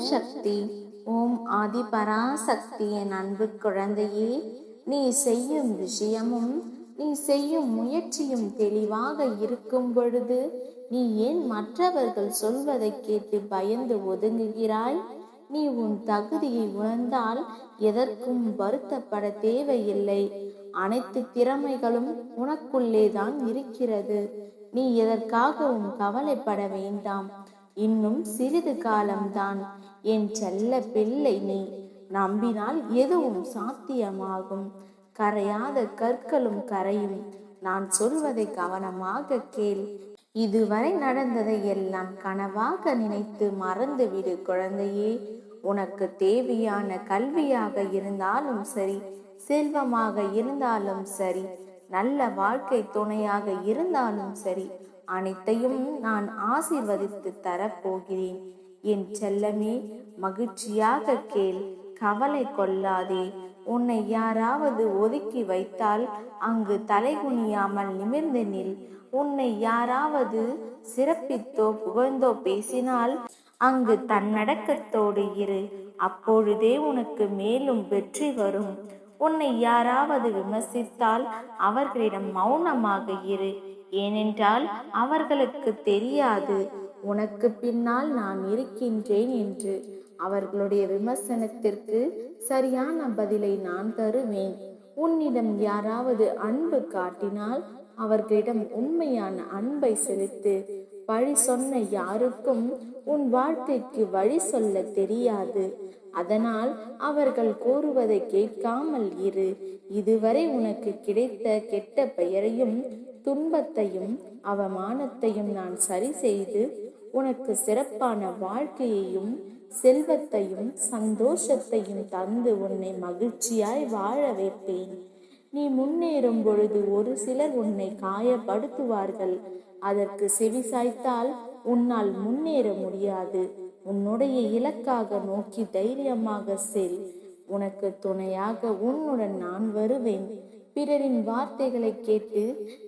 சக்தி. ஓம் ஆதி பராசக்தி. என் அன்பு குழந்தையே, நீ செய்யும் விஷயமும் நீ செய்யும் முயற்சியும் தெளிவாக இருக்கும் பொழுது நீ ஏன் மற்றவர்கள் சொல்வதை கேட்டு பயந்து ஒதுங்குகிறாய்? நீ உன் தகுதியை உணர்ந்தால் எதற்கும் வருத்தப்பட தேவையில்லை. அனைத்து திறமைகளும் உனக்குள்ளேதான் இருக்கிறது. நீ எதற்காகவும் கவலைப்பட வேண்டாம். இன்னும் சிறிது காலம்தான். என் செல்ல பிள்ளை, நீ நம்பினால் எதுவும் சாத்தியமாகும். கரையாத கற்களும் கரையும். நான் சொல்வதை கவனமாக கேள். இதுவரை நடந்ததை எல்லாம் கனவாக நினைத்து மறந்துவிடு குழந்தையே. உனக்கு தேவையான கல்வியாக இருந்தாலும் சரி, செல்வமாக இருந்தாலும் சரி, நல்ல வாழ்க்கை துணையாக இருந்தாலும் சரி, அனைத்தையும் நான் ஆசீர்வதித்து தரப்போகிறேன். என் செல்லமே, மகிழ்ச்சியாக கேள். கவலை கொள்ளாதே. உன்னை யாராவது ஒதுக்கி வைத்தால் அங்கு தலைகுனியாமல் நிமிர்ந்து நில். உன்னை யாராவது சிறப்பித்தோ புகழ்ந்தோ பேசினால் அங்கு தன்னடக்கத்தோடு இரு. அப்பொழுதே உனக்கு மேலும் வெற்றி வரும். உன்னை யாராவது விமர்சித்தால் அவர்களிடம் மௌனமாக இரு. ஏனென்றால் அவர்களுக்கு தெரியாது உனக்கு பின்னால் நான் இருக்கின்றேன் என்று. அவர்களுடைய விமர்சனத்திற்கு சரியான பதிலை நான் தருவேன். உன்னிடம் யாராவது அன்பு காட்டினால் அவர்களிடம் உண்மையான அன்பை செலுத்து. வழி சொன்ன யாருக்கும் உன் வாழ்க்கைக்கு வழி சொல்ல தெரியாது. அதனால் அவர்கள் கூறுவதை கேட்காமல் இரு. இதுவரை உனக்கு கிடைத்த கெட்ட பெயரையும் துன்பத்தையும் அவமானத்தையும் நான் சரி செய்து உனக்கு சிறப்பான வாழ்க்கையையும் செல்வத்தையும் சந்தோஷத்தையும் தந்து உன்னை மகிழ்ச்சியாய் வாழ வைப்பேன். நீ முன்னேறும் பொழுது ஒரு சிலர் உன்னை காயப்படுத்துவார்கள். அதற்கு செவிசாய்த்தால் உன்னால் முன்னேற முடியாது. உன்னுடைய இலக்காக நோக்கி தைரியமாக செல். உனக்கு துணையாக உன்னுடன் நான் வருவேன். பிறரின் வார்த்தைகளை கேட்டு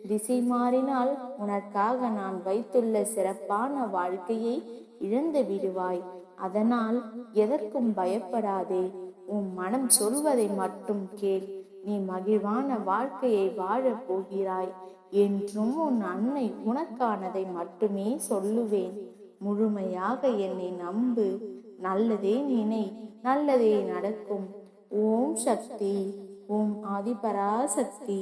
திசை மாறினால் உனக்காக நான் வைத்துள்ள சிறப்பான வாழ்க்கையை இழந்து விடுவாய். அதனால் எதற்கும் பயப்படாதே. உன் மனம் சொல்வதை மட்டும் கேள். நீ மகிழ்வான வாழ்க்கையை வாழப் போகிறாய். என்றும் உன் அன்னை உனக்கானதை மட்டுமே சொல்லுவேன். முழுமையாக என்னை நம்பு. நல்லதே நினை, நல்லதே நடக்கும். ஓம் சக்தி. ஓம் ஆதிபராசக்தி.